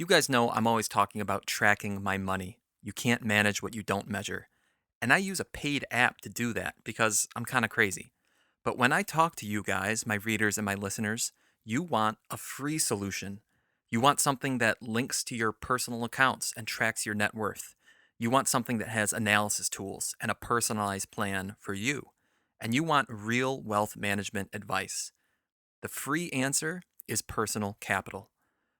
You guys know I'm always talking about tracking my money. You can't manage what you don't measure. And I use a paid app to do that because I'm kind of crazy. But when I talk to you guys, my readers and my listeners, you want a free solution. You want something that links to your personal accounts and tracks your net worth. You want something that has analysis tools and a personalized plan for you. And you want real wealth management advice. The free answer is personal capital.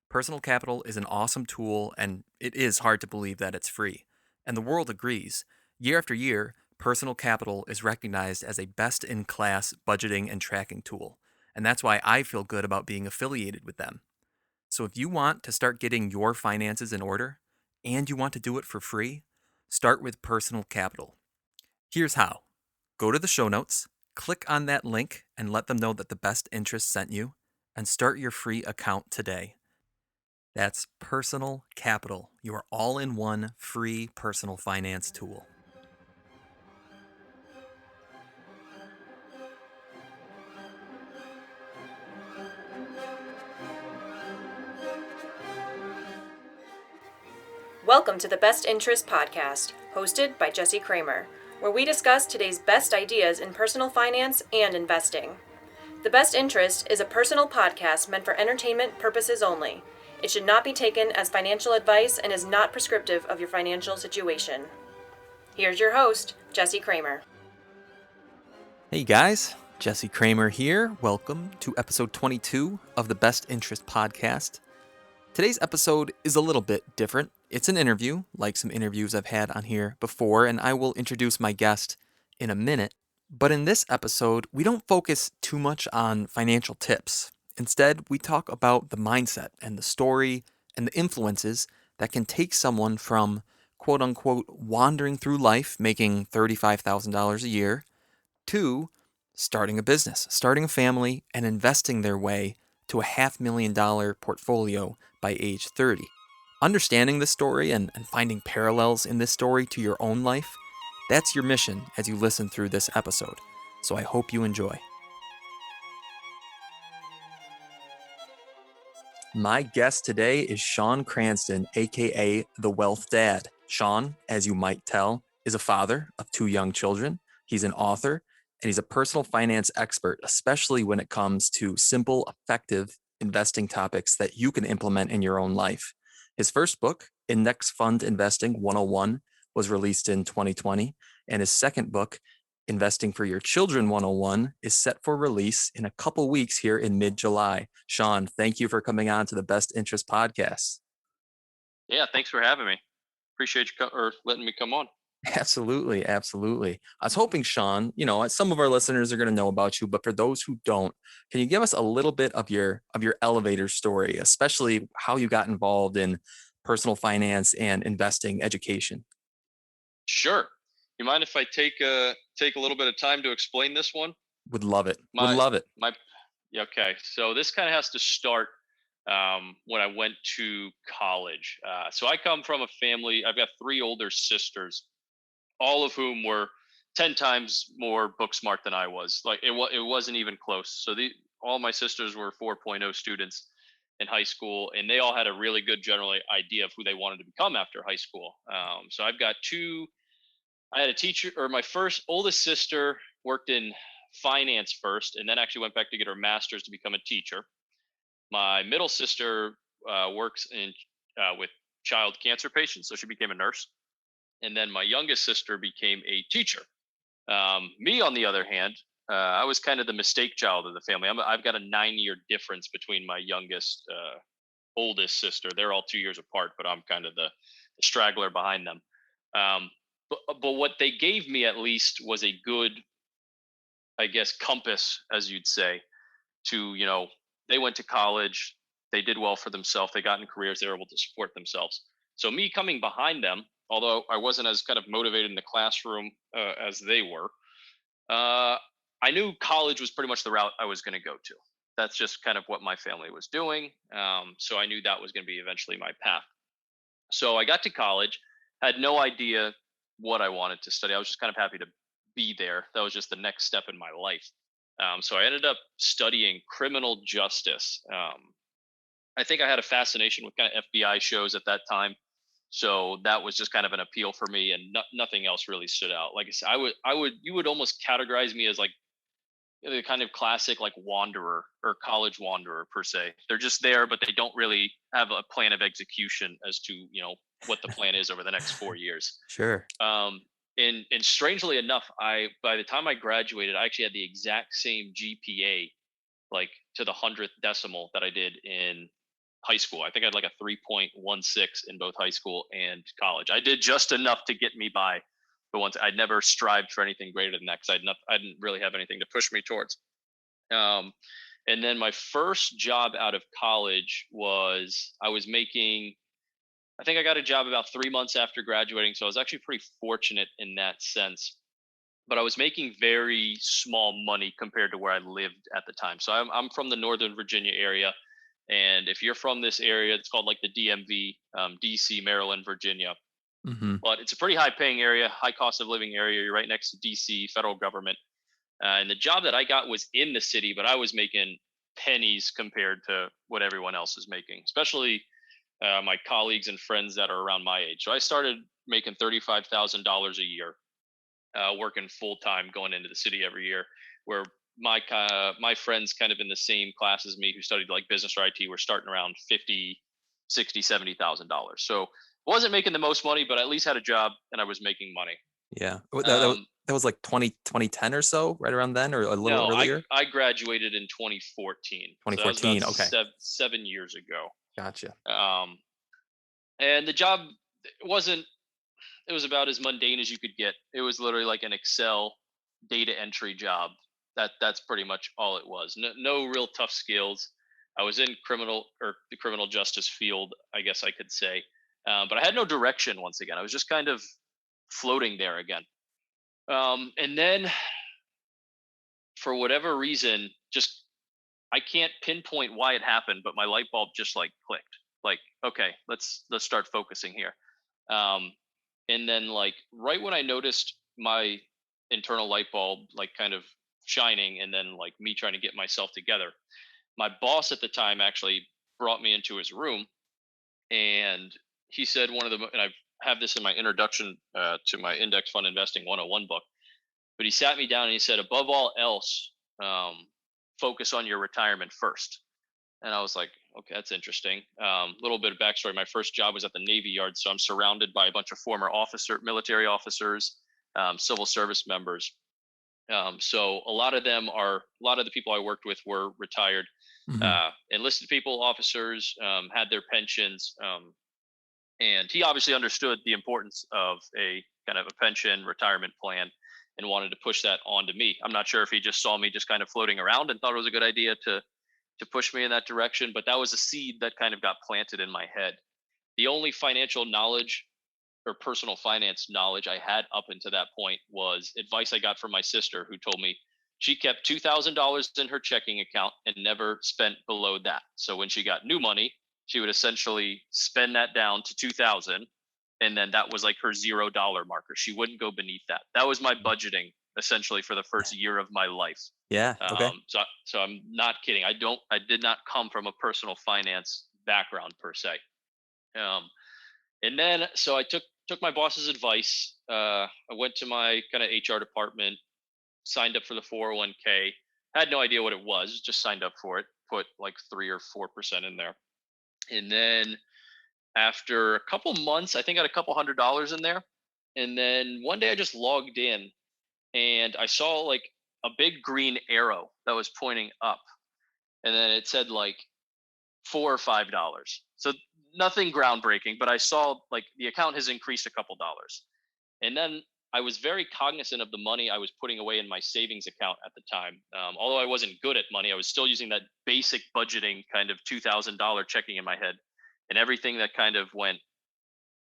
Personal capital is an awesome tool, and it is hard to believe that it's free. And the world agrees. Year after year, personal capital is recognized as a best in class budgeting and tracking tool. And that's why I feel good about being affiliated with them. So if you want to start getting your finances in order and you want to do it for free, start with personal capital. Here's how: go to the show notes, click on that link, and let them know that the best interest sent you, and start your free account today. That's Personal Capital, your all in one free personal finance tool. Welcome to the Best Interest Podcast, hosted by Jesse Kramer, where we discuss today's best ideas in personal finance and investing. The Best Interest is a personal podcast meant for entertainment purposes only. It should not be taken as financial advice and is not prescriptive of your financial situation. Here's your host, Jesse Kramer. Hey guys, Jesse Kramer here. Welcome to episode 22 of the Best Interest Podcast. Today's episode is a little bit different. It's an interview, like some interviews I've had on here before, and I will introduce my guest in a minute. But in this episode, we don't focus too much on financial tips. Instead, we talk about the mindset and the story and the influences that can take someone from quote unquote wandering through life making $35,000 a year to starting a business, starting a family, and investing their way to a $500,000 portfolio by age 30. Understanding this story and finding parallels in this story to your own life, that's your mission as you listen through this episode. So I hope you enjoy. My guest today is Sean Cranston, aka The Wealth Dad. Sean, as you might tell, is a father of two young children. He's an author, and he's a personal finance expert, especially when it comes to simple, effective investing topics that you can implement in your own life. His first book, Index Fund Investing 101, was released in 2020, and his second book, Investing for Your Children 101, is set for release in a couple weeks here in mid-July. Sean, thank you for coming on to the Best Interest Podcast. Yeah, thanks for having me. Appreciate you or letting me come on. Absolutely, absolutely. I was hoping, Sean, some of our listeners are going to know about you, but for those who don't, can you give us a little bit of your elevator story, especially how you got involved in personal finance and investing education? Sure. You mind if I take a little bit of time to explain this one? Would love it. Would My love it. my yeah, okay. So this kind of has to start when I went to college. So I come from a family. I've got three older sisters, all of whom were 10 times more book smart than I was. Like it wasn't even close. So the all my sisters were 4.0 students in high school, and they all had a really good general idea of who they wanted to become after high school. So I've got two. I had a teacher, or my first oldest sister worked in finance first, and then actually went back to get her master's to become a teacher. My middle sister works in with child cancer patients, so she became a nurse. And then my youngest sister became a teacher. Me, on the other hand, I was kind of the mistake child of the family. I've got a 9 year difference between my youngest, oldest sister. They're all 2 years apart, but I'm kind of the straggler behind them. But what they gave me at least was a good, I guess, compass, as you'd say, to, they went to college, they did well for themselves, they got in careers, they were able to support themselves. So me coming behind them, although I wasn't as kind of motivated in the classroom as they were, uh, I knew college was pretty much the route I was going to go to. That's just kind of what my family was doing. So I knew that was going to be eventually my path. So I got to college, had no idea what I wanted to study. I was just kind of happy to be there. That was just the next step in my life. So I ended up studying criminal justice. I think I had a fascination with kind of FBI shows at that time. So that was just kind of an appeal for me, and nothing else really stood out. Like I said, you would almost categorize me as like the kind of classic like wanderer or college wanderer per se. They're just there, but they don't really have a plan of execution as to what the plan is over the next 4 years. Sure. Um, and strangely enough, I by the time I graduated, I actually had the exact same GPA, like to the hundredth decimal, that I did in high school. I think I had like a 3.16 in both high school and college. I did just enough to get me by. But once I'd never strived for anything greater than that because I didn't really have anything to push me towards. Um, and then my first job out of college was I was making. I think I got a job about 3 months after graduating, so I was actually pretty fortunate in that sense. But I was making very small money compared to where I lived at the time. So I'm from the Northern Virginia area, and if you're from this area, it's called like the DMV, DC, Maryland, Virginia. Mhm. But it's a pretty high paying area, high cost of living area. You're right next to DC, federal government. And the job that I got was in the city, but I was making pennies compared to what everyone else is making, especially my colleagues and friends that are around my age. So I started making $35,000 a year, working full time, going into the city every year. Where my friends kind of in the same class as me who studied like business or IT were starting around 50, 60, $70,000. So wasn't making the most money, but at least had a job and I was making money. Yeah. Um, That was like 2010 or so, right around then, or a little no, earlier? I graduated in 2014, so that was about 2014. Okay. 7 years ago. Gotcha. Um, and the job wasn't. It was about as mundane as you could get. It was literally like an Excel data entry job. That's pretty much all it was. No, no real tough skills. I was in the criminal justice field, I guess I could say, but I had no direction. Once again, I was just kind of floating there again. And then for whatever reason, just I can't pinpoint why it happened, but my light bulb just like clicked. Like, okay, let's start focusing here. Um, and then like right when I noticed my internal light bulb like kind of shining, and then like me trying to get myself together, my boss at the time actually brought me into his room, and he said and I have this in my introduction to my index fund investing 101 book, but he sat me down and he said, above all else, focus on your retirement first. And I was like, okay, that's interesting. Little bit of backstory. My first job was at the Navy Yard, so I'm surrounded by a bunch of former military officers, civil service members. So a lot of the people I worked with were retired, Mhm. enlisted people, officers, had their pensions, and he obviously understood the importance of a kind of a pension retirement plan and wanted to push that onto me. I'm not sure if he just saw me just kind of floating around and thought it was a good idea to push me in that direction, but that was a seed that kind of got planted in my head. The only financial knowledge or personal finance knowledge I had up until that point was advice I got from my sister, who told me she kept $2,000 in her checking account and never spent below that. So when she got new money, she would essentially spend that down to 2,000, and then that was like her $0 marker. She wouldn't go beneath that. That was my budgeting essentially for the first year of my life. Yeah, okay. So I'm not kidding. I did not come from a personal finance background per se. Um, and then so I took my boss's advice. I went to my kind of HR department, signed up for the 401k. Had no idea what it was, just signed up for it. Put like 3 or 4% in there, and then after a couple months, I think I had a couple $100s in there. And then one day I just logged in and I saw like a big green arrow that was pointing up, and then it said like $4 or $5. So nothing groundbreaking, but I saw like the account has increased a couple dollars. And then I was very cognizant of the money I was putting away in my savings account at the time. Although I wasn't good at money, I was still using that basic budgeting kind of $2,000 checking in my head. And everything that kind of went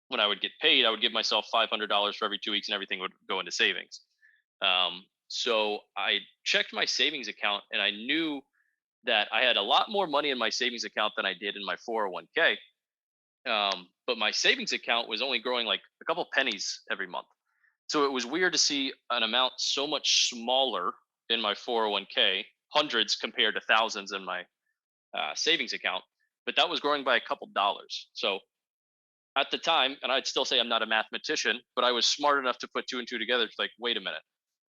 when I would get paid, I would give myself $500 for every 2 weeks, and everything would go into savings. So I checked my savings account, and I knew that I had a lot more money in my savings account than I did in my 401k. But my savings account was only growing like a couple pennies every month. So it was weird to see an amount so much smaller in my 401k, hundreds compared to thousands in my savings account. but that was growing by a couple dollars. So at the time, and I'd still say I'm not a mathematician, but I was smart enough to put two and two together. It's like, wait a minute,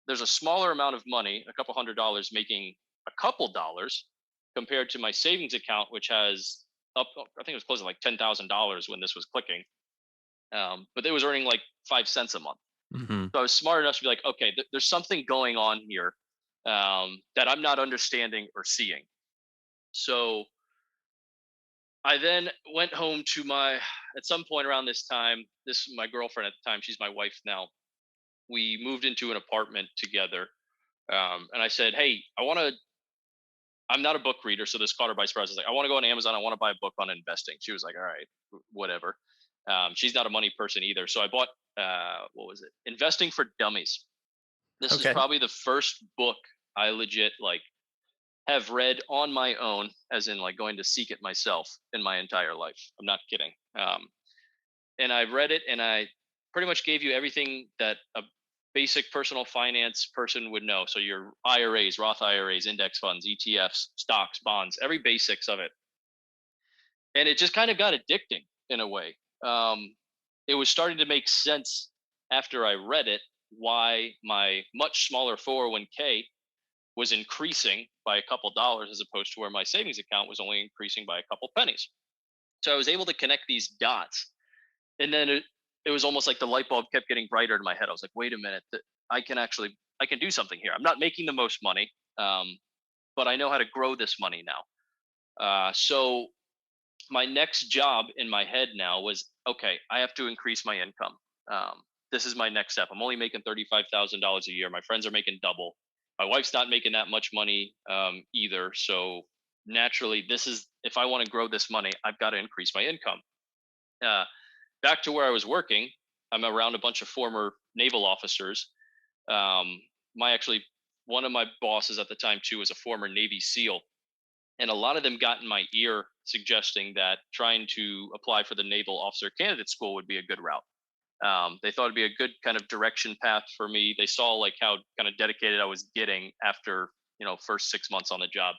there's a smaller amount of money, a couple $100, making a couple dollars compared to my savings account, which has I think it was close to like $10,000 when this was clicking. But it was earning like 5 cents a month. Hmm. So I was smart enough to be like, okay, there's something going on here that I'm not understanding or seeing. So I then went home to at some point around this time, this my girlfriend at the time, she's my wife now. We moved into an apartment together. And I said, hey, I'm not a book reader. So this caught her by surprise. I was like, I want to go on Amazon. I want to buy a book on investing. She was like, all right, whatever. She's not a money person either. So I bought, what was it? Investing for Dummies. This is Okay. probably the first book I legit like have read on my own, as in like going to seek it myself in my entire life. I'm not kidding. And I read it, and I pretty much gave you everything that a basic personal finance person would know. So your IRAs, Roth IRAs, index funds, ETFs, stocks, bonds, every basics of it. And it just kind of got addicting in a way. It was starting to make sense after I read it why my much smaller 401k was increasing by a couple dollars as opposed to where my savings account was only increasing by a couple pennies. So I was able to connect these dots, and then it was almost like the light bulb kept getting brighter in my head. I was like, wait a minute, I can do something here. I'm not making the most money, but I know how to grow this money now. So my next job in my head now was, okay, I have to increase my income. This is my next step. I'm only making $35,000 a year. My friends are making double. My wife's not making that much money either. So naturally, this is if I want to grow this money, I've got to increase my income. Uh, Back to where I was working, I'm around a bunch of former naval officers. My actually one of my bosses at the time too was a former Navy SEAL, and a lot of them got in my ear suggesting that trying to apply for the Naval Officer Candidate School would be a good route. They thought it'd be a good kind of direction path for me. They saw like how kind of dedicated I was getting after first 6 months on the job,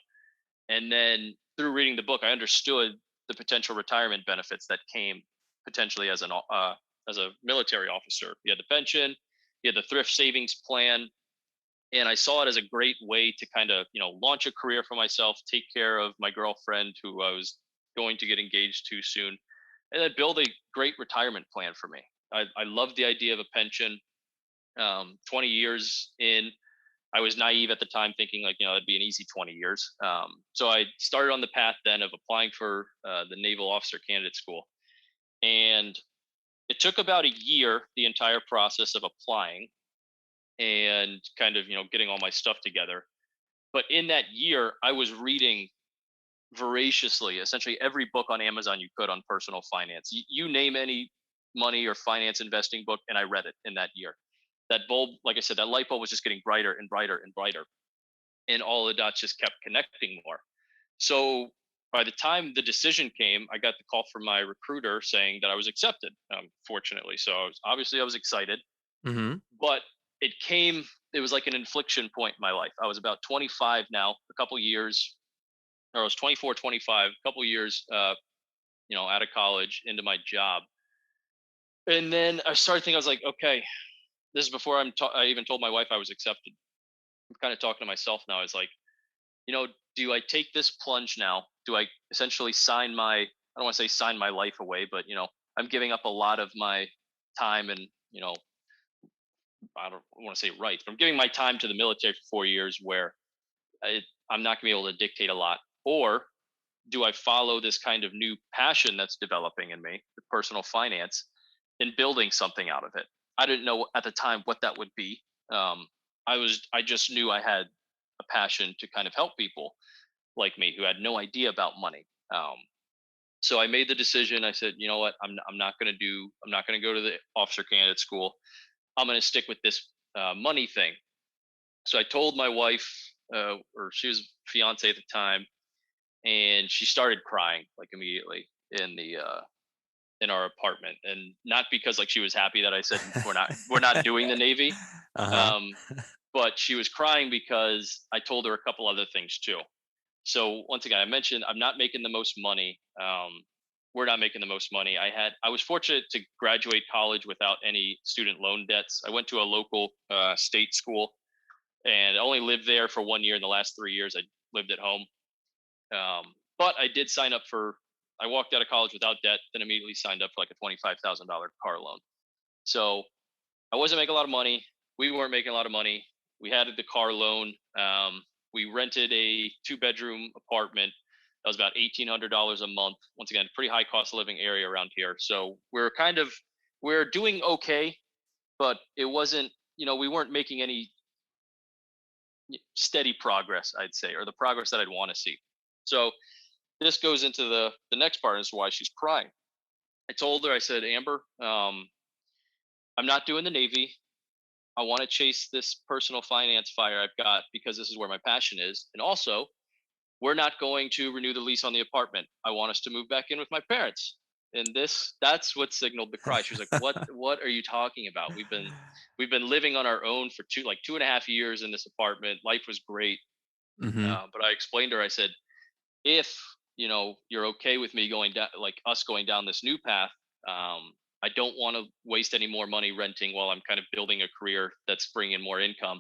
and then through reading the book, I understood the potential retirement benefits that came potentially as a military officer. You had the pension, you had the thrift savings plan, and I saw it as a great way to kind of launch a career for myself, take care of my girlfriend who I was going to get engaged to soon, and then build a great retirement plan for me. I love the idea of a pension. 20 years in, I was naive at the time, thinking like it'd be an easy 20 years. So I started on the path then of applying for the Naval Officer Candidate School, and it took about a year, the entire process of applying and kind of getting all my stuff together. But in that year, I was reading voraciously, essentially every book on Amazon you could on personal finance. You name any money or finance investing book, and I read it in that year. That bulb, like I said, that light bulb was just getting brighter and brighter and brighter, and all the dots just kept connecting more. So by the time the decision came, I got the call from my recruiter saying that I was accepted. Fortunately, so I was excited, Hmm. but it came. It was like an inflection point in my life. I was about 25 now, a couple years, or I was 24, 25, a couple years, out of college into my job, and then I started thinking. I was like, okay, this is before I even told my wife I was accepted. I'm kind of talking to myself now. I was like, do I take this plunge now? Do I essentially sign I don't want to say sign my life away, but I'm giving up a lot of my time and, I don't want to say rights, but I'm giving my time to the military for 4 years where I'm not going to be able to dictate a lot. Or do I follow this kind of new passion that's developing in me, the personal finance, and building something out of it? I didn't know at the time what that would be. I just knew I had a passion to kind of help people like me who had no idea about money. So I made the decision. I said, you know what, I'm not going to go to the officer candidate school. I'm going to stick with this money thing. So I told my wife, or she was fiance at the time, and she started crying like immediately in our apartment, and not because like she was happy that I said we're not doing the Navy, Uh-huh. um, but she was crying because I told her a couple other things too. So once again, I mentioned I'm not making the most money. We're not making the most money. I was fortunate to graduate college without any student loan debts. I went to a local state school and I only lived there for 1 year. In the last 3 years, I lived at home. But I did sign up for. I walked out of college without debt, then immediately signed up for like a $25,000 car loan. So I wasn't making a lot of money. We weren't making a lot of money. We had the car loan. We rented a two-bedroom apartment that was about $1,800 a month. Once again, pretty high cost of living area around here. So we're doing okay, but it wasn't. We weren't making any steady progress, I'd say, or the progress that I'd want to see. So this goes into the next part as to why she's crying. I told her, I said, Amber, I'm not doing the Navy. I want to chase this personal finance fire I've got because this is where my passion is. And also, we're not going to renew the lease on the apartment. I want us to move back in with my parents. And that's what signaled the cry. She was like, what are you talking about? We've been living on our own for 2.5 years in this apartment. Life was great. Mhm. But I explained to her, I said, if you're okay with me going down, like us going down this new path, I don't want to waste any more money renting while I'm kind of building a career that's bringing more income,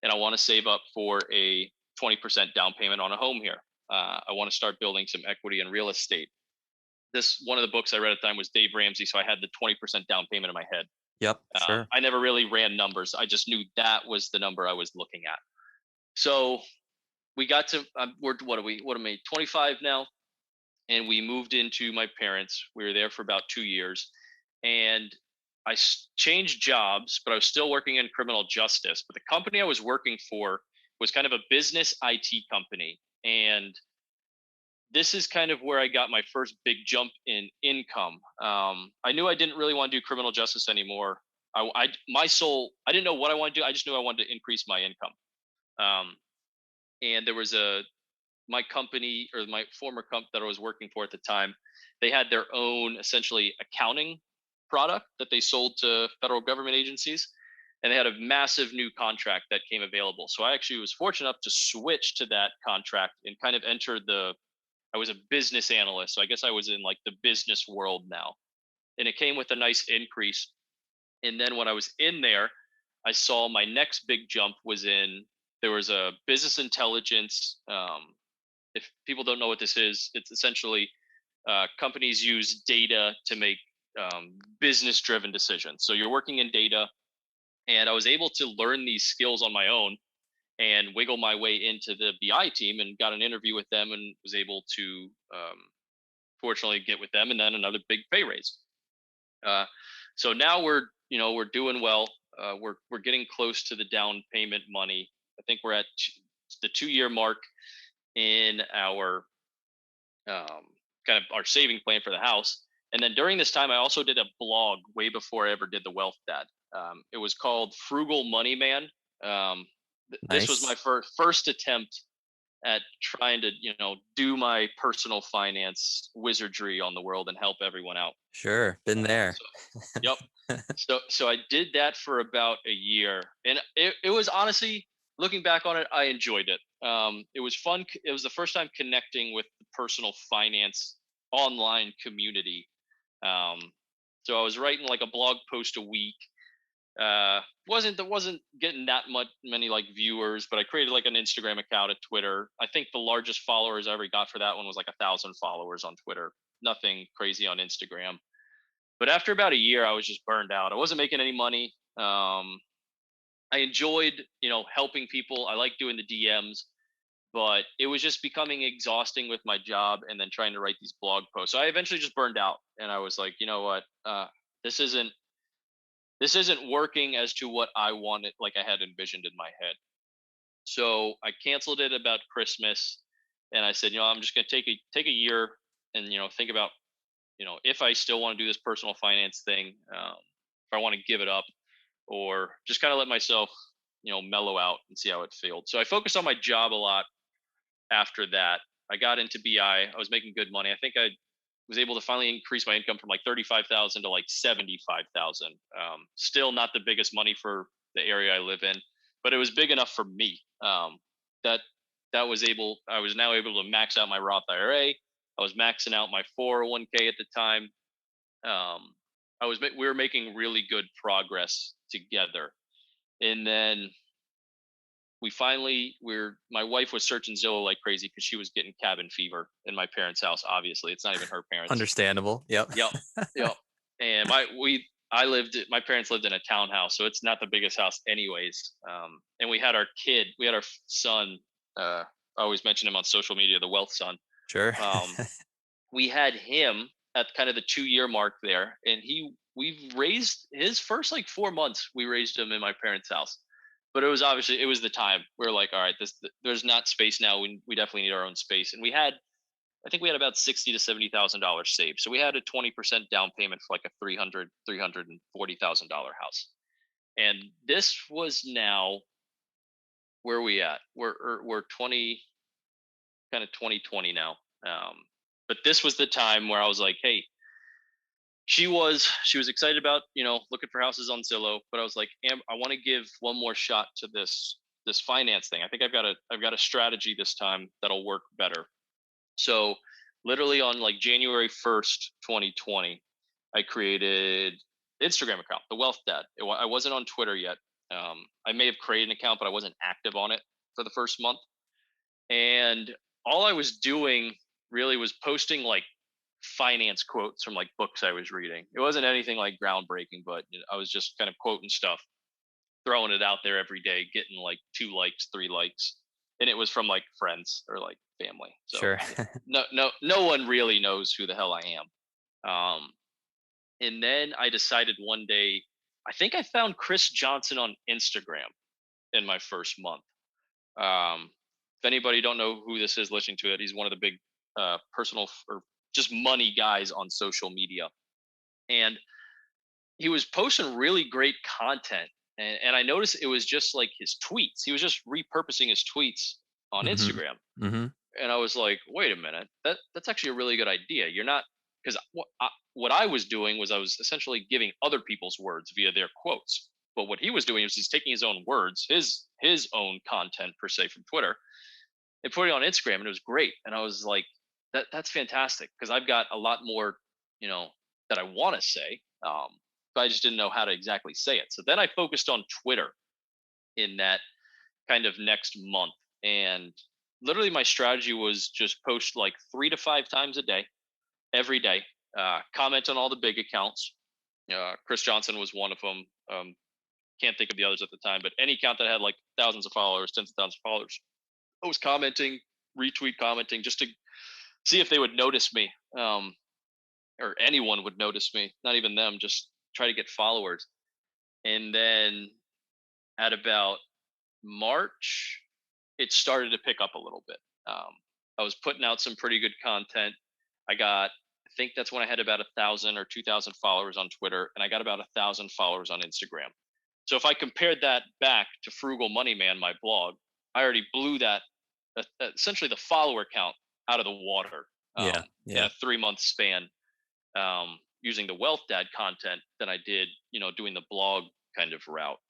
and I want to save up for a 20% down payment on a home here. I want to start building some equity in real estate. This one of the books I read at the time was Dave Ramsey, so I had the 20% down payment in my head. Yep, sure. I never really ran numbers. I just knew that was the number I was looking at. So we got to we're what are we? What am I? 25 now, and we moved into my parents. We were there for about 2 years, and changed jobs, but I was still working in criminal justice. But the company I was working for was kind of a business IT company, and this is kind of where I got my first big jump in income. I knew I didn't really want to do criminal justice anymore. I didn't know what I wanted to do. I just knew I wanted to increase my income. Um, and there was my company, or my former company that I was working for at the time, they had their own essentially accounting product that they sold to federal government agencies. And they had a massive new contract that came available. So I actually was fortunate enough to switch to that contract and kind of enter I was a business analyst. So I guess I was in like the business world now. And it came with a nice increase. And then when I was in there, I saw my next big jump there was a business intelligence. If people don't know what this is, it's essentially companies use data to make business driven decisions. So you're working in data, and I was able to learn these skills on my own and wiggle my way into the BI team and got an interview with them and was able to fortunately get with them and then another big pay raise. Uh, so now we're doing well. We're getting close to the down payment money. I think we're at the 2 year mark in our kind of our saving plan for the house. And then during this time, I also did a blog way before I ever did the Wealth Dad. It was called Frugal Money Man. This was my Nice. first attempt at trying to do my personal finance wizardry on the world and help everyone out. Sure, been there. So yep. So I did that for about a year, and it was honestly, looking back on it, I enjoyed it. It was fun. It was the first time connecting with the personal finance online community. Um, so I was writing like a blog post a week. Wasn't getting that many like viewers, but I created like an Instagram account, a Twitter. I think the largest followers I ever got for that one was like 1,000 followers on Twitter. Nothing crazy on Instagram. But after about a year, I was just burned out. I wasn't making any money. I enjoyed, helping people. I like doing the DMs, but it was just becoming exhausting with my job and then trying to write these blog posts. So I eventually just burned out, and I was like, you know what? This isn't this isn't working as to what I wanted, like I had envisioned in my head. So I canceled it about Christmas, and I said, I'm just going to take a year and think about if I still want to do this personal finance thing, if I want to give it up, or just kind of let myself, mellow out and see how it feels. So I focused on my job a lot after that. I got into BI. I was making good money. I think I was able to finally increase my income from like 35,000 to like 75,000. Still not the biggest money for the area I live in, but it was big enough for me. That I was now able to max out my Roth IRA. I was maxing out my 401k at the time. Um, we were making really good progress together. And then my wife was searching Zillow like crazy because she was getting cabin fever in my parents' house. Obviously, it's not even her parents. Understandable. Yep. Yep, yep. And my parents lived in a townhouse, so it's not the biggest house, anyways. And we had our son. I always mention him on social media, the wealth son. Sure. Um, we had him at kind of the 2 year mark there, and we've raised his first like 4 months. We raised him in my parents' house, but it was the time we are like, all right, there's not space now. We definitely need our own space, and I think we had about 60 to $70,000 saved. So we had a 20% down payment for like a $340,000 house. And this was now, where are we at? We're 20, kind of 2020 now. But this was the time where I was like, hey, she was excited about, looking for houses on Zillow, but I was like, I want to give one more shot to this finance thing. I think I've got a strategy this time that'll work better. So literally on like January 1st, 2020, I created Instagram account, the Wealth Dad. I wasn't on Twitter yet. I may have created an account, but I wasn't active on it for the first month. And all I was doing really was posting like finance quotes from like books I was reading. It wasn't anything like groundbreaking, but I was just kind of quoting stuff, throwing it out there every day, getting like 2 likes, 3 likes, and it was from like friends or like family. So Sure. no one really knows who the hell I am. And then I decided one day, I think I found Chris Johnson on Instagram in my first month. If anybody don't know who this is listening to it, he's one of the big personal or just money guys on social media, and he was posting really great content. And I noticed it was just like his tweets. He was just repurposing his tweets on Hmm. Instagram. Hmm. And I was like, wait a minute, that's actually a really good idea. You're not, because what I was doing was I was essentially giving other people's words via their quotes. But what he was doing was he's taking his own words, his own content per se from Twitter, and putting it on Instagram, and it was great. And I was like, that's fantastic because I've got a lot more, you know, that I want to say, but I just didn't know how to exactly say it. So then I focused on Twitter in that kind of next month, and literally my strategy was just post like 3 to 5 times a day, every day. Comment on all the big accounts. Chris Johnson was one of them. Can't think of the others at the time, but any account that had like thousands of followers, tens of thousands of followers, I was commenting, retweet commenting, just to see if they would notice me, or anyone would notice me. Not even them, just try to get followers. And then at about March, it started to pick up a little bit. I was putting out some pretty good content. I think that's when I had about 1,000 or 2,000 followers on Twitter, and I got about 1,000 followers on Instagram. So if I compared that back to Frugal Money Man, my blog, I already blew that, essentially the follower count, out of the water, Yeah. in Yeah. a 3 month span, using the Wealth Dad content than I did, doing the blog kind of route.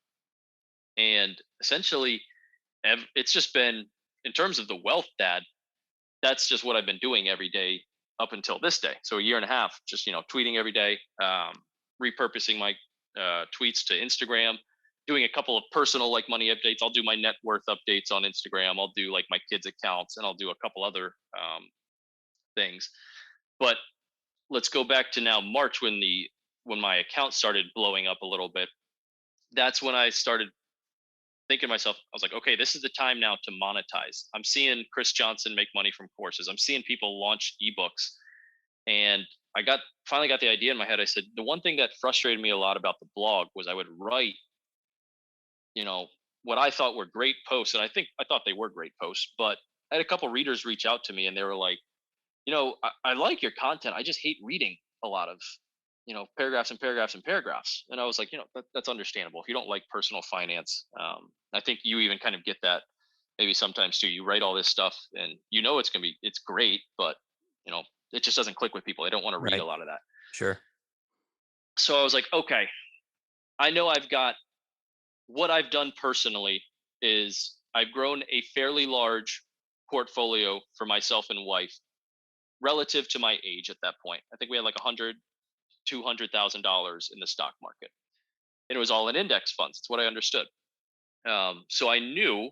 And essentially, it's just been, in terms of the Wealth Dad, that's just what I've been doing every day up until this day. So a year and a half, just tweeting every day, repurposing my tweets to Instagram, doing a couple of personal like money updates. I'll do my net worth updates on Instagram. I'll do like my kids' accounts, and I'll do a couple other things. But let's go back to now March, when my account started blowing up a little bit. That's when I started thinking to myself, I was like, okay, this is the time now to monetize. I'm seeing Chris Johnson make money from courses. I'm seeing people launch ebooks. And finally got the idea in my head. I said, the one thing that frustrated me a lot about the blog was I would write, you know, what I thought were great posts. And I thought they were great posts, but I had a couple readers reach out to me and they were like, I like your content. I just hate reading a lot of, paragraphs and paragraphs and paragraphs. And I was like, that's understandable. If you don't like personal finance, I think you even kind of get that maybe sometimes too. You write all this stuff and it's great, but it just doesn't click with people. They don't want to read a Right. lot of that. Sure. So I was like, okay, I know I've got, what I've done personally is I've grown a fairly large portfolio for myself and wife relative to my age at that point. I think we had like 100, $200,000 in the stock market. And it was all in index funds. It's what I understood. So I knew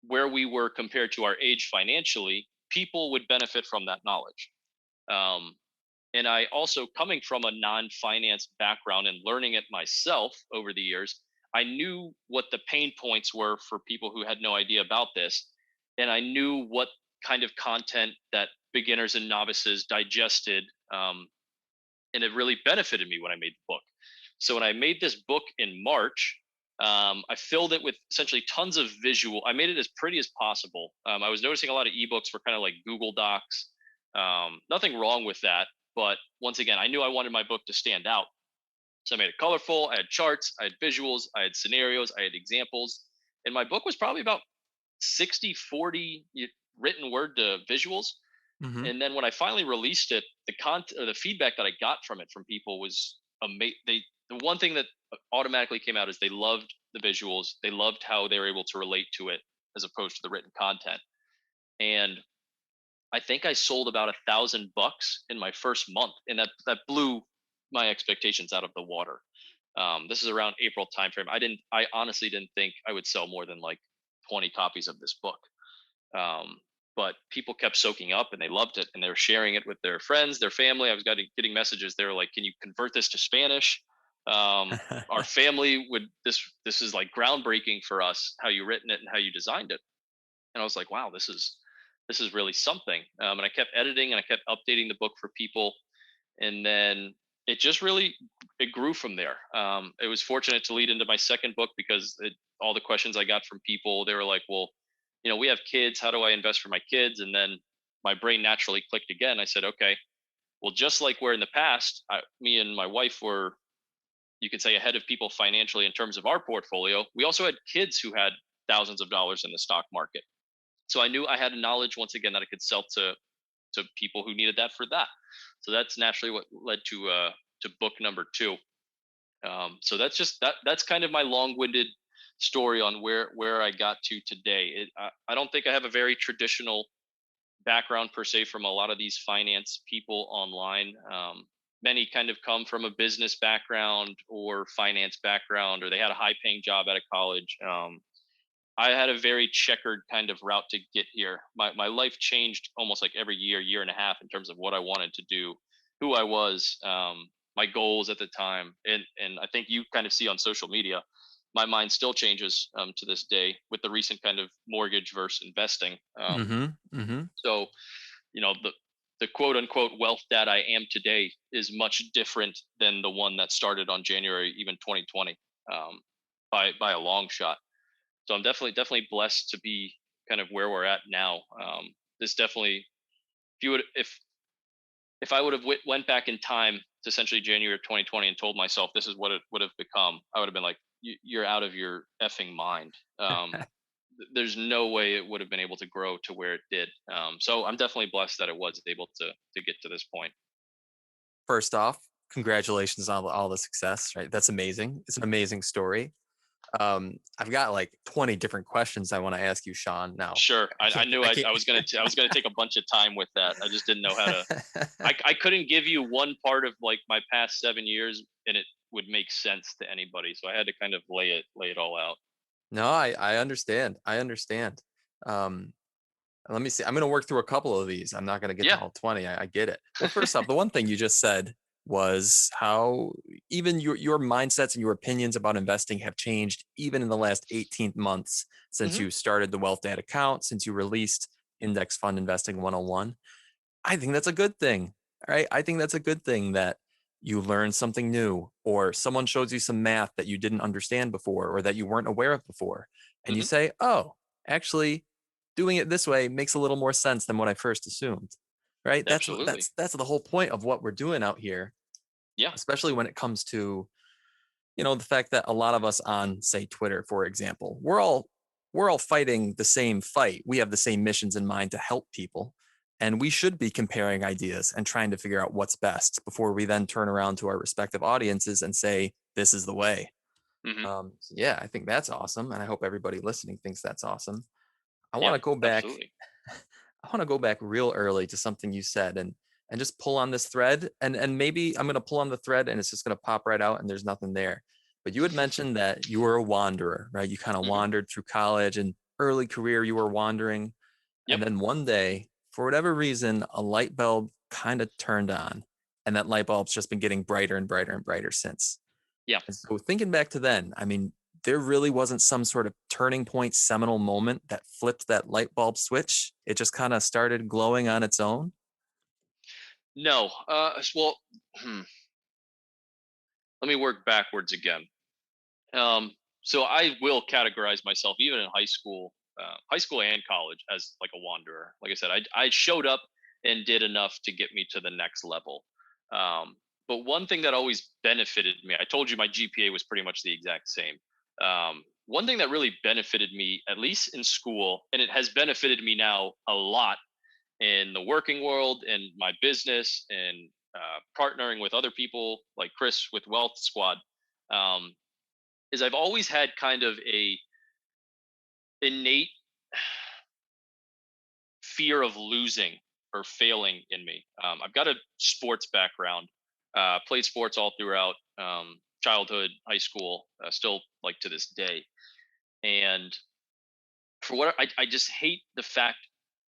where we were compared to our age financially, people would benefit from that knowledge. Um, and I also, coming from a non-finance background and learning it myself over the years, I knew what the pain points were for people who had no idea about this, and I knew what kind of content that beginners and novices digested, and it really benefited me when I made the book. So when I made this book in March, I filled it with essentially tons of visual. I made it as pretty as possible. I was noticing a lot of ebooks were kind of like Google Docs. Nothing wrong with that, but once again, I knew I wanted my book to stand out. So I made it colorful. I had charts, I had visuals, I had scenarios, I had examples. And my book was probably about 60-40 written word to visuals. Mm-hmm. And then when I finally released it, the content or the feedback that I got from it from people was amazing. The one thing that automatically came out is they loved the visuals. They loved how they were able to relate to it as opposed to the written content. And I think I sold about $1,000 in my first month, and that blew my expectations out of the water. This is around April timeframe. I honestly didn't think I would sell more than like 20 copies of this book. Um, but people kept soaking up and they loved it and they were sharing it with their friends, their family. I was getting messages. They were like, "Can you convert this to Spanish?" Our family would this is like groundbreaking for us how you written it and how you designed it. And I was like, wow, this is really something. And I kept editing and I kept updating the book for people, and then it just really it grew from there. It was fortunate to lead into my second book because all the questions I got from people, they were like, well, we have kids. How do I invest for my kids? And then my brain naturally clicked again. I said, okay, well, just like where in the past, me and my wife were, you could say, ahead of people financially in terms of our portfolio. We also had kids who had thousands of dollars in the stock market. So I knew I had a knowledge once again that I could sell to people who needed that for that. So that's naturally what led to book number two. So that's just that's kind of my long-winded story on where I got to today. I don't think I have a very traditional background per se from a lot of these finance people online. Many kind of come from a business background or finance background, or they had a high-paying job out of college. I had a very checkered kind of route to get here. My life changed almost like every year and a half in terms of what I wanted to do, who I was, my goals at the time, and I think you kind of see on social media, my mind still changes to this day with the recent kind of mortgage versus investing. Mm-hmm. Mm-hmm. So the quote unquote wealth that I am today is much different than the one that started on January even 2020, by a long shot. So I'm definitely blessed to be kind of where we're at now. This definitely, if I would have went back in time to essentially January of 2020 and told myself this is what it would have become, I would have been like, You're out of your effing mind." There's no way it would have been able to grow to where it did. So I'm definitely blessed that it was able to get to this point. First off, congratulations on all the success, right? That's amazing. It's an amazing story. I've got like 20 different questions I want to ask you, Sean. Now, Sure, I I can't, knew I I can't. was gonna take a bunch of time with that. I just didn't know how to. I couldn't give you one part of like my past 7 years and it would make sense to anybody. So I had to kind of lay it all out. No, I understand. I understand. Um, Let me see. I'm going to work through a couple of these. I'm not going to get to Yeah. all 20. I get it. Well, first off, the one thing you just said was how even your mindsets and your opinions about investing have changed even in the last 18 months since Hmm. you started the Wealth Dad account, since you released Index Fund Investing 101. I think that's a good thing. All right. I think that's a good thing that you learn something new or someone shows you some math that you didn't understand before or that you weren't aware of before. And you Hmm. say, oh, actually, doing it this way makes a little more sense than what I first assumed. Right? That's what Absolutely. that's the whole point of what we're doing out here, Yeah. especially when it comes to the fact that a lot of us on, say, Twitter, for example, we're all fighting the same fight. We have the same missions in mind to help people. And we should be comparing ideas and trying to figure out what's best before we then turn around to our respective audiences and say, this is the way. Hmm. Yeah, I think that's awesome. And I hope everybody listening thinks that's awesome. I want Yeah, to go back. absolutely. I want to go back real early to something you said and just pull on this thread and maybe I'm going to pull on the thread and it's just going to pop right out and there's nothing there. But you had mentioned that you were a wanderer, right? You kind of Hmm. wandered through college and early career you were wandering Yep. and then one day for whatever reason a light bulb kind of turned on and that light bulb's just been getting brighter and brighter and brighter since. Yeah. And so thinking back to then, I mean, there really wasn't some sort of turning point seminal moment that flipped that light bulb switch. It just kind of started glowing on its own. No. Well, let me work backwards again. Um, so I will categorize myself, even in high school and college, as like a wanderer. Like I said, I showed up and did enough to get me to the next level. But one thing that always benefited me, I told you my GPA was pretty much the exact same. One thing that really benefited me, at least in school, and it has benefited me now a lot in the working world and my business and partnering with other people like Chris with Wealth Squad. Um, is I've always had kind of a innate fear of losing or failing in me. I've got a sports background, played sports all throughout childhood, high school, still like to this day. And for what I just hate the fact,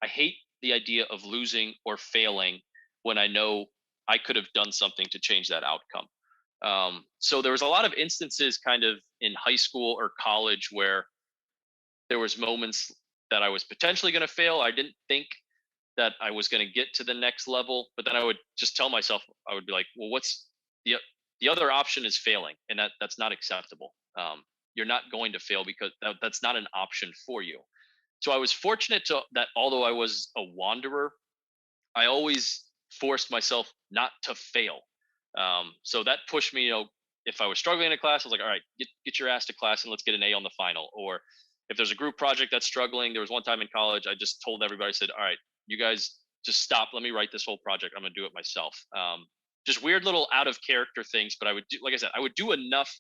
I hate the idea of losing or failing when I know I could have done something to change that outcome. So there was a lot of instances kind of in high school or college where there was moments that I was potentially going to fail. I didn't think that I was going to get to the next level, but then I would just tell myself, I would be like, well, what's the the other option is failing, and that's not acceptable. You're not going to fail because that's not an option for you. So I was fortunate to that although I was a wanderer, I always forced myself not to fail. So that pushed me, if I was struggling in a class, I was like, all right, get your ass to class and let's get an A on the final. Or if there's a group project that's struggling, there was one time in college, I just told everybody, I said, all right, you guys just stop. Let me write this whole project. I'm going to do it myself. Just weird little out of character things, but I would do, like I said, I would do enough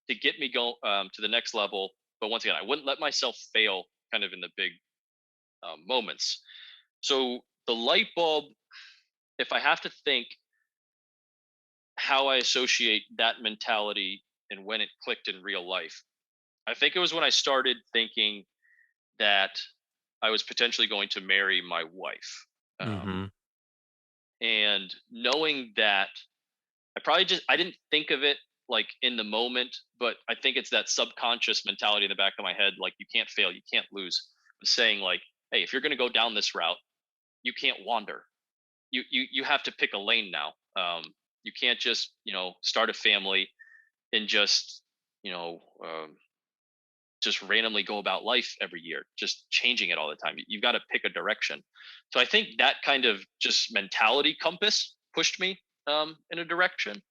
to get me go to the next level. But once again, I wouldn't let myself fail kind of in the big moments. So the light bulb, if I have to think how I associate that mentality and when it clicked in real life, I think it was when I started thinking that I was potentially going to marry my wife. Um, Hmm. and knowing that I didn't think of it like in the moment, but I think it's that subconscious mentality in the back of my head, like you can't fail, you can't lose. Saying like, hey, if you're going to go down this route, you can't wander. You have to pick a lane now. You can't just start a family and just you know um, just randomly go about life every year, just changing it all the time. You've got to pick a direction. So I think that kind of just mentality compass pushed me in a direction,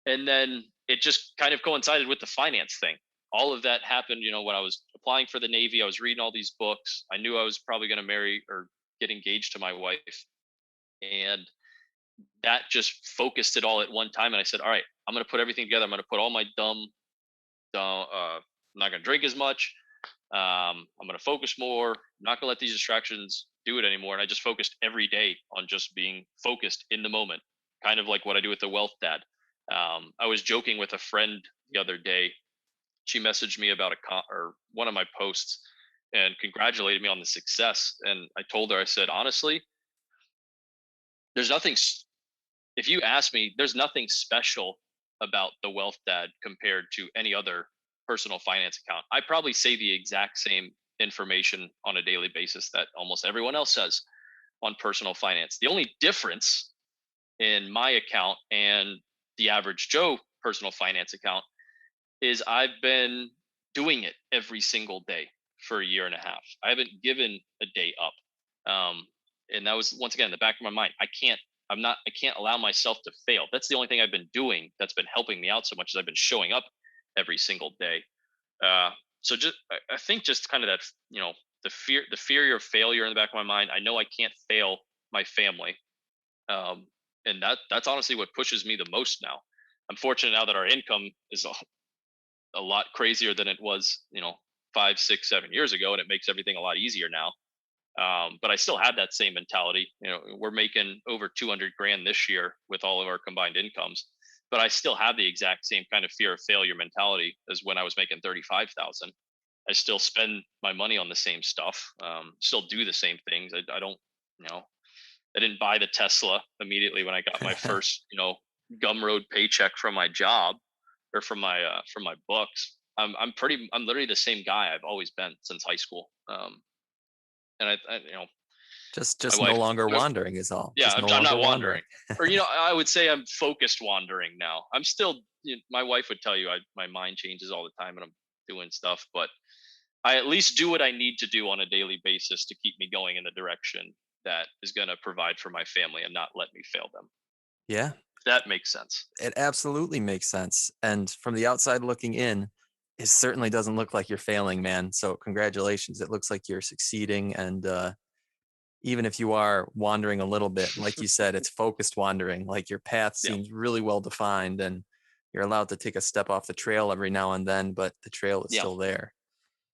and then it just kind of coincided with the finance thing. All of that happened, when I was applying for the Navy. I was reading all these books. I knew I was probably going to marry or get engaged to my wife, and that just focused it all at one time. And I said, all right, I'm going to put everything together. I'm going to put all my I'm not going to drink as much. I'm going to focus more. I'm not going to let these distractions do it anymore. And I just focused every day on just being focused in the moment, kind of like what I do with the Wealth Dad. I was joking with a friend the other day. She messaged me about or one of my posts and congratulated me on the success. And I told her, I said, honestly, there's nothing if you ask me, there's nothing special about the Wealth Dad compared to any other personal finance account. I probably say the exact same information on a daily basis that almost everyone else says on personal finance. The only difference in my account and the average Joe personal finance account is I've been doing it every single day for a year and a half. I haven't given a day up. Um, and that was once again in the back of my mind. I can't allow myself to fail. That's the only thing I've been doing that's been helping me out so much as I've been showing up every single day. Uh, so I think just kind of that, the fear of failure in the back of my mind. I know I can't fail my family. Um, and that's honestly what pushes me the most now. I'm fortunate now that our income is a lot crazier than it was, 5, 6, 7 years ago, and it makes everything a lot easier now. But I still had that same mentality. We're making over 200 grand this year with all of our combined incomes, but I still have the exact same kind of fear of failure mentality as when I was making 35,000. I still spend my money on the same stuff, still do the same things. I don't, you know, I didn't buy the Tesla immediately when I got my first, Gumroad paycheck from my job or from my books. I'm literally the same guy I've always been since high school. And Just my just no wife, longer my- wandering is all. yeah, Just I'm, no I'm longer not wandering. wandering, or I would say I'm focused wandering now. I'm still. My wife would tell you my mind changes all the time, and I'm doing stuff, but I at least do what I need to do on a daily basis to keep me going in the direction that is going to provide for my family and not let me fail them. Yeah, If that makes sense. it absolutely makes sense. And from the outside looking in, it certainly doesn't look like you're failing, man. So congratulations. It looks like you're succeeding. And even if you are wandering a little bit, like you said, it's focused wandering. Like your path Yeah, seems really well defined and you're allowed to take a step off the trail every now and then, but the trail is yeah, still there.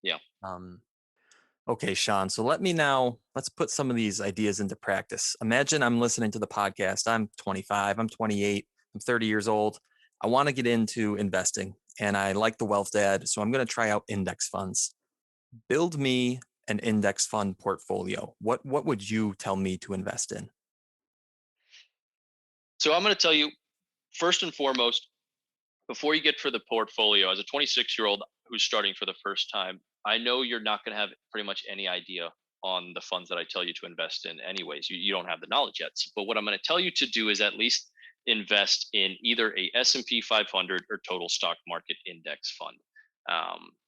yeah. Um, Okay, Sean. So let's put some of these ideas into practice. Imagine I'm listening to the podcast. I'm 25, I'm 28, I'm 30 years old. I want to get into investing and I like the wealth dad. So I'm going to try out index funds. Build me an index fund portfolio. What would you tell me to invest in? So I'm going to tell you first and foremost, before you get for the portfolio, as a 26-year-old who's starting for the first time, I know you're not going to have pretty much any idea on the funds that I tell you to invest in anyways. You don't have the knowledge yet. But what I'm going to tell you to do is at least invest in either a S&P 500 or total stock market index fund.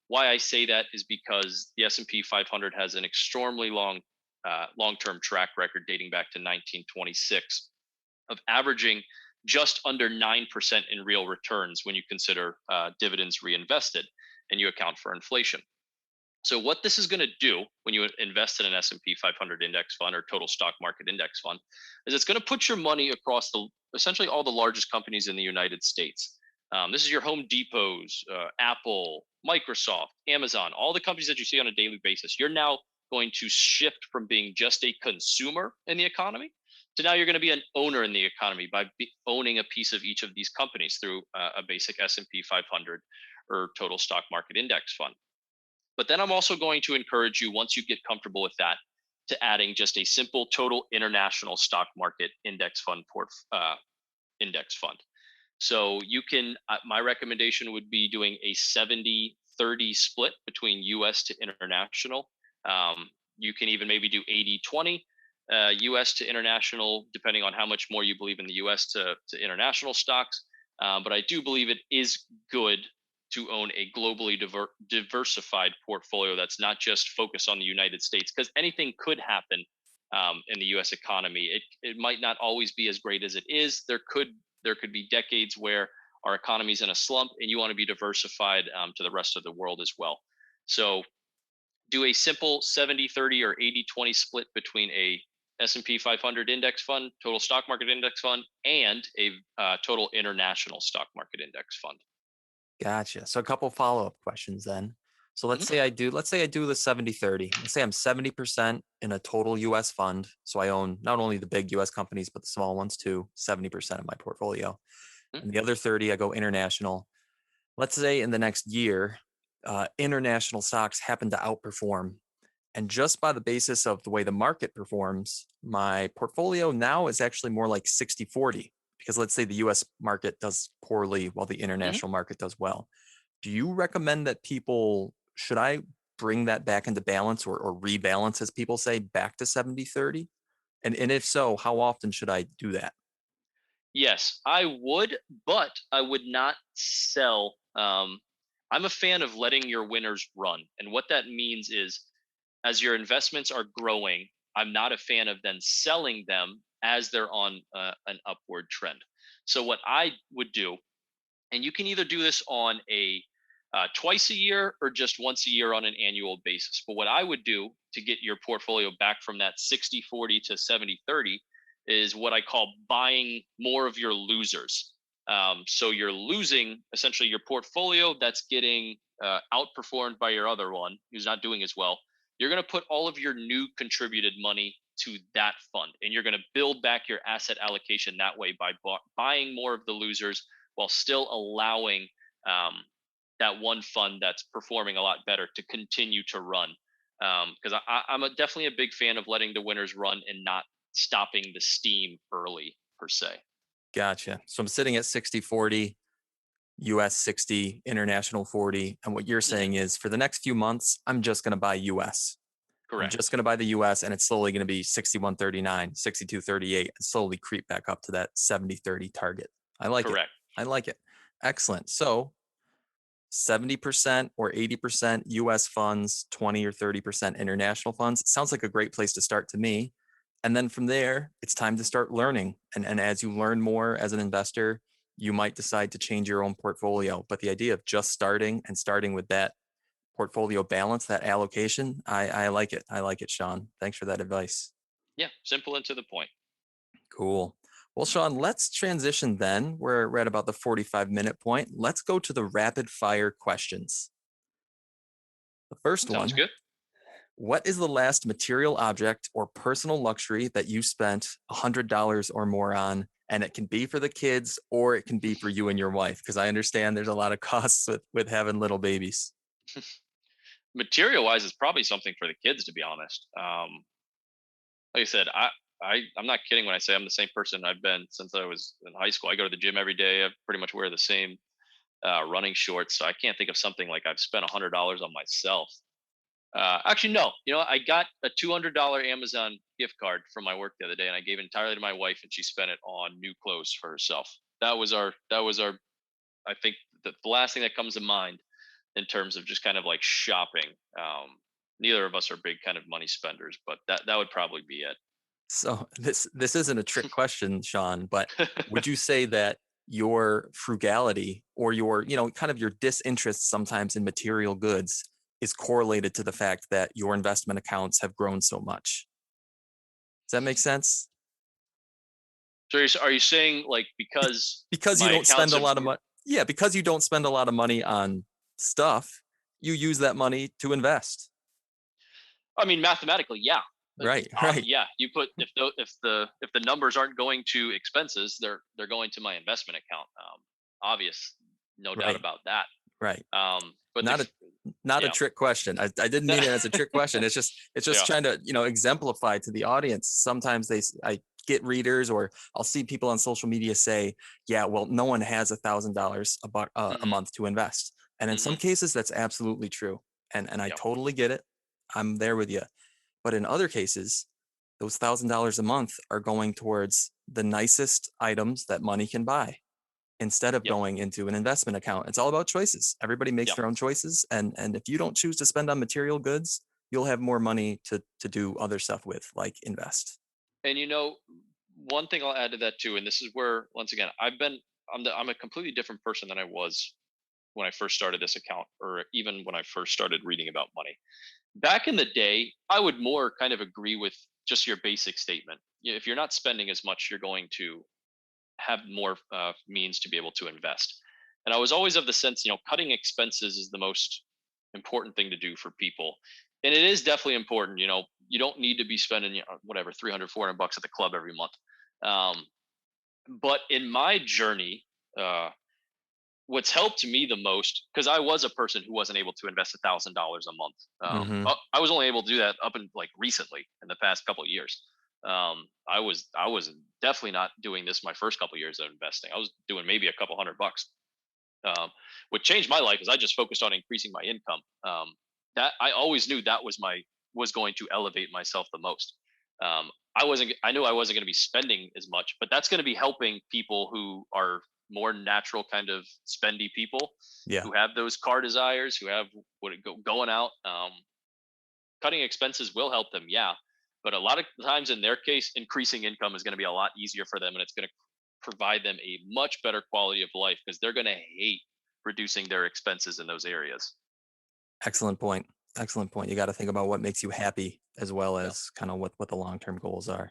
Why I say that is because the S&P 500 has an extremely long-term track record dating back to 1926 of averaging just under 9% in real returns when you consider dividends reinvested and you account for inflation. So what this is going to do when you invest in an S&P 500 index fund or total stock market index fund is it's going to put your money across the essentially all the largest companies in the United States. This is your Home Depots, Apple, Microsoft, Amazon, all the companies that you see on a daily basis. You're now going to shift from being just a consumer in the economy to now you're going to be an owner in the economy by owning a piece of each of these companies through a basic S&P 500 or total stock market index fund. But then I'm also going to encourage you, once you get comfortable with that, to adding just a simple total international stock market index fund. So you can, my recommendation would be doing a 70-30 split between US to international. You can even maybe do 80-20 US to international, depending on how much more you believe in the US to international stocks. But I do believe it is good to own a globally diversified portfolio that's not just focused on the United States, because anything could happen in the U.S. economy. It might not always be as great as it is. There could be decades where our economy is in a slump, and you want to be diversified to the rest of the world as well. So do a simple 70-30 or 80-20 split between a S&P 500 index fund, total stock market index fund, and a total international stock market index fund. Gotcha. So a couple follow-up questions then. So Mhm. let's say I do the 70-30. Let's say I'm 70% in a total US fund. So I own not only the big US companies, but the small ones too, 70% of my portfolio. Mhm. And the other 30, I go international. Let's say in the next year, international stocks happen to outperform. And just by the basis of the way the market performs, my portfolio now is actually more like 60-40. Because let's say the US market does poorly while the Mhm. international market does well. Do you recommend that should I bring that back into balance or rebalance, as people say, back to 70-30? And if so, how often should I do that? Yes, I would, but I would not sell. I'm a fan of letting your winners run. And what that means is, as your investments are growing, I'm not a fan of then selling them as they're on an upward trend. So, what I would do, and you can either do this on a twice a year or just once a year on an annual basis. But what I would do to get your portfolio back from that 60-40 to 70-30 is what I call buying more of your losers. So you're losing essentially your portfolio that's getting outperformed by your other one who's not doing as well, you're going to put all of your new contributed money to that fund, and you're going to build back your asset allocation that way by buying more of the losers while still allowing that one fund that's performing a lot better to continue to run. Because I'm definitely a big fan of letting the winners run and not stopping the steam early per se. Gotcha. So I'm sitting at 60/40, US 60, international 40. And what you're Hmm. saying is for the next few months, I'm just going to buy US. I'm just Correct. going to buy the US and it's slowly going to be 61/39, 62/38, and slowly creep back up to that 70/30 target. I like it. Correct. I like it. Excellent. So 70% or 80% US funds, 20 or 30% international funds. Sounds like a great place to start to me. And then from there, it's time to start learning. And as you learn more as an investor, you might decide to change your own portfolio. But the idea of just starting and starting with that portfolio balance, that allocation, I like it. I like it, Sean. Thanks for that advice. Yeah, simple and to the point. Cool. Well, Sean, let's transition then. We're at about the 45-minute point. Let's go to the rapid fire questions. The first Sounds one: good. what is the last material object or personal luxury that you spent $100 or more on? And it can be for the kids or it can be for you and your wife, because I understand there's a lot of costs with having little babies. Material wise, it's probably something for the kids, to be honest. Like I said, I'm not kidding when I say I'm the same person I've been since I was in high school. I go to the gym every day. I pretty much wear the same running shorts, so I can't think of something like I've spent $100 on myself. Actually, no. You know, I got a $200 Amazon gift card from my work the other day, and I gave it entirely to my wife, and she spent it on new clothes for herself. That was our. I think the last thing that comes to mind in terms of just kind of like shopping. Neither of us are big kind of money spenders, but that would probably be it. So this isn't a trick question, Sean, but would you say that your frugality or your, kind of your disinterest sometimes in material goods is correlated to the fact that your investment accounts have grown so much? Does that make sense? So are you saying like because Because you my don't spend accounts a have lot of money. Yeah, because you don't spend a lot of money on stuff, you use that money to invest. I mean, mathematically, yeah. Right, right, Yeah, you put if the numbers aren't going to expenses, they're going to my investment account. Obvious, no doubt right, about that. right. But Not a not a yeah, trick question. I didn't mean it as a trick question. It's just yeah. trying to, exemplify to the audience. Sometimes I get readers or I'll see people on social media say, yeah, well, no one has $1,000 a Hmm. month to invest. And in some Hmm. cases, that's absolutely true. And I Yep. totally get it. I'm there with you. But in other cases, those $1,000 a month are going towards the nicest items that money can buy instead of Yep. going into an investment account. It's all about choices. Everybody makes Yep. their own choices. And if you don't choose to spend on material goods, you'll have more money to do other stuff with, like invest. And one thing I'll add to that too, and this is where once again I'm a completely different person than I was when I first started this account, or even when I first started reading about money. Back in the day, I would more kind of agree with just your basic statement. If you're not spending as much, you're going to have more means to be able to invest. And I was always of the sense, cutting expenses is the most important thing to do for people. And it is definitely important. You don't need to be spending whatever 300, 400 bucks at the club every month. Um, but in my journey, uh, what's helped me the most, because I was a person who wasn't able to invest $1,000 a month. Mm-hmm. I was only able to do that up in like recently in the past couple of years. I was definitely not doing this my first couple of years of investing. I was doing maybe a couple $100. Um, what changed my life is I just focused on increasing my income. That I always knew that was going to elevate myself the most. I knew I wasn't going to be spending as much, but that's going to be helping people who are more natural kind of spendy people Yeah. who have those car desires, who have going out. Cutting expenses will help them, yeah, but a lot of times in their case, increasing income is going to be a lot easier for them, and it's going to provide them a much better quality of life because they're going to hate reducing their expenses in those areas. Excellent point. Excellent point. You got to think about what makes you happy as well Yeah, as kind of what the long-term goals are.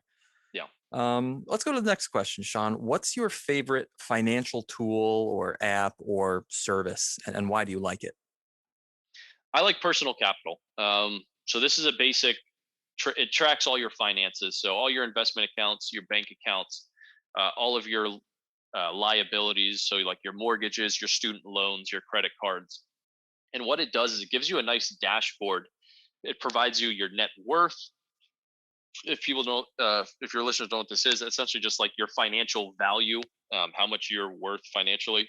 yeah. Let's go to the next question, Sean. What's your favorite financial tool or app or service, and why do you like it? I like personal capital. So this is a basic. It tracks all your finances, so all your investment accounts, your bank accounts, all of your liabilities, so like your mortgages, your student loans, your credit cards. And what it does is it gives you a nice dashboard. It provides you your net worth. If people don't, if your listeners don't know what this is, essentially just like your financial value, how much you're worth financially,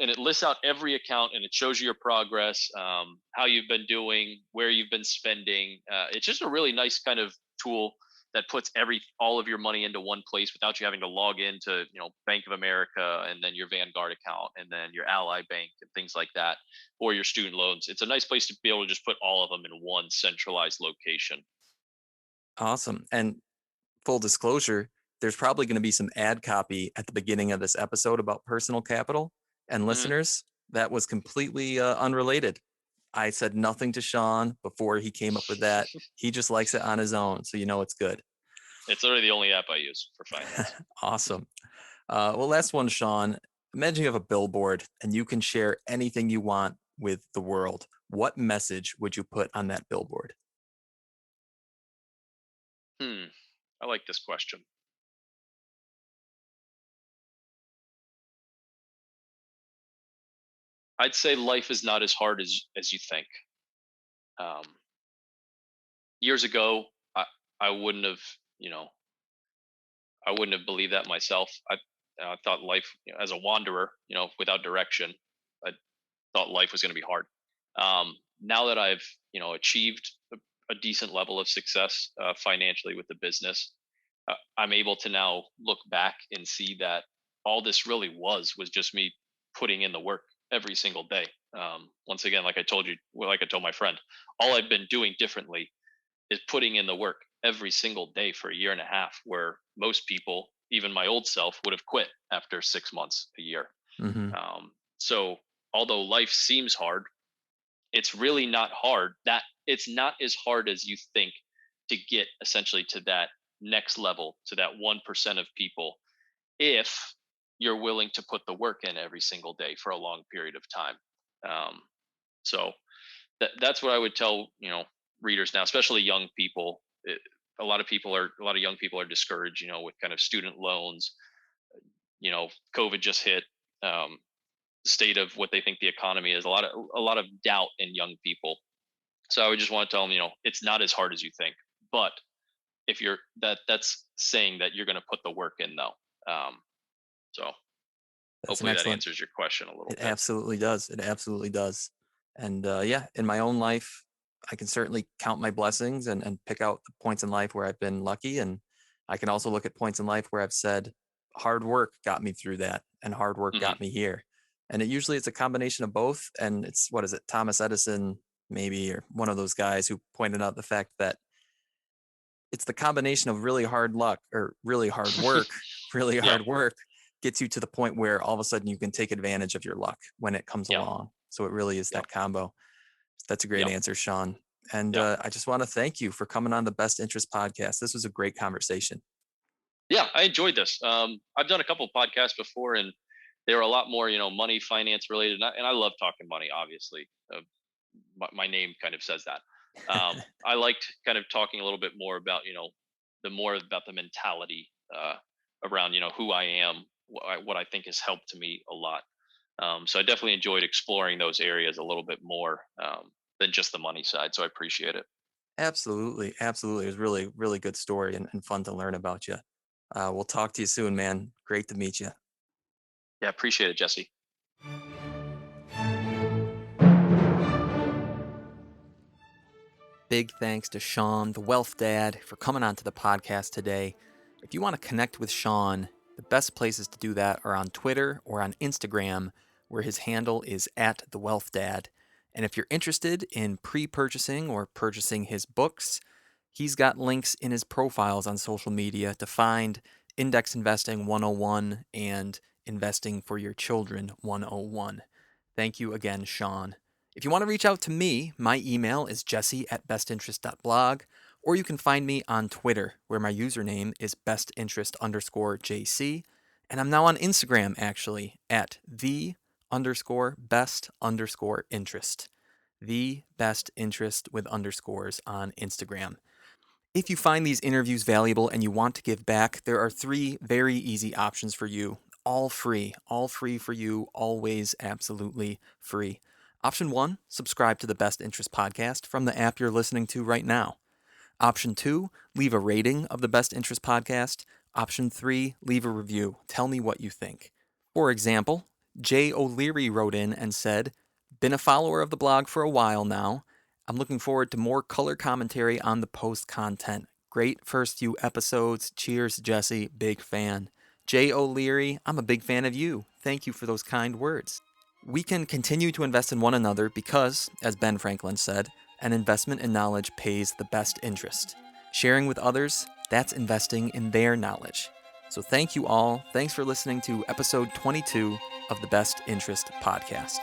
and it lists out every account and it shows you your progress, how you've been doing, where you've been spending. It's just a really nice kind of tool that puts every all of your money into one place without you having to log into Bank of America and then your Vanguard account and then your Ally Bank and things like that, or your student loans. It's a nice place to be able to just put all of them in one centralized location. Awesome. And full disclosure, there's probably going to be some ad copy at the beginning of this episode about personal capital. And Mhm. listeners, that was completely unrelated. I said nothing to Sean before he came up with that. He just likes it on his own. So you know it's good. It's literally the only app I use for finance. Awesome. Well, last one, Sean. Imagine you have a billboard and you can share anything you want with the world. What message would you put on that billboard? Hmm. I like this question. I'd say life is not as hard as you think. Um, Years ago, I wouldn't have, you know, I wouldn't have believed that myself. I thought life, as a wanderer, without direction, I thought life was going to be hard. Now that I've, achieved a decent level of success financially with the business, I'm able to now look back and see that all this really was just me putting in the work every single day. Once again, like I told you, well, like I told my friend, all I've been doing differently is putting in the work every single day for a year and a half, where most people, even my old self, would have quit after 6 months, a year. Hmm. So although life seems hard, it's really not hard. That it's not as hard as you think to get essentially to that next level, to that 1% of people, if you're willing to put the work in every single day for a long period of time. Um, so that's what I would tell readers now, especially young people. A lot of young people are discouraged, with kind of student loans. COVID just hit. The state of what they think the economy is. A lot of doubt in young people. So I would just want to tell them, it's not as hard as you think. But if you're that's saying that you're going to put the work in, though. So That's an hopefully that excellent. answers your question a little It bit. absolutely does. It absolutely does. And yeah, in my own life, I can certainly count my blessings and pick out the points in life where I've been lucky. And I can also look at points in life where I've said, hard work got me through that and hard work Hmm. got me here. And it usually it's a combination of both. And it's, what is it, Thomas Edison, maybe, or one of those guys who pointed out the fact that it's the combination of really hard luck or really hard work, really Yeah. hard work gets you to the point where all of a sudden you can take advantage of your luck when it comes Yeah. along. So it really is Yeah. that combo. That's a great Yeah. answer, Sean. And Yeah. I just want to thank you for coming on the Best Interest podcast. This was a great conversation. Yeah. I enjoyed this. I've done a couple podcasts before, and they were a lot more, money, finance related, and I love talking money. Obviously, my name kind of says that. I liked kind of talking a little bit more about, the more about the mentality around, who I am, what I think has helped to me a lot. So I definitely enjoyed exploring those areas a little bit more than just the money side. So I appreciate it. Absolutely. Absolutely. It was really, really good story and fun to learn about you. We'll talk to you soon, man. Great to meet you. Yeah, appreciate it, Jesse. Big thanks to Sean, the Wealth Dad, for coming on to the podcast today. If you want to connect with Sean, the best places to do that are on Twitter or on Instagram, where his handle is at the Wealth Dad. And if you're interested in pre-purchasing or purchasing his books, he's got links in his profiles on social media to find Index Investing 101 and Investing for Your Children 101. Thank you again, Sean. If you want to reach out to me, my email is jesse@bestinterest.blog, or you can find me on Twitter, where my username is bestinterest_JC. And I'm now on Instagram, actually, at the_best_interest. The Best Interest with underscores on Instagram. If you find these interviews valuable and you want to give back, there are 3 very easy options for you. All free for you, always absolutely free. Option 1, subscribe to the Best Interest podcast from the app you're listening to right now. Option 2, leave a rating of the Best Interest podcast. Option 3, leave a review. Tell me what you think. For example, Jay O'Leary wrote in and said, "Been a follower of the blog for a while now. I'm looking forward to more color commentary on the post content. Great first few episodes. Cheers, Jesse. Big fan." Jay O'Leary, I'm a big fan of you. Thank you for those kind words. We can continue to invest in one another because, as Ben Franklin said, an investment in knowledge pays the best interest. Sharing with others, that's investing in their knowledge. So thank you all. Thanks for listening to episode 22 of the Best Interest Podcast.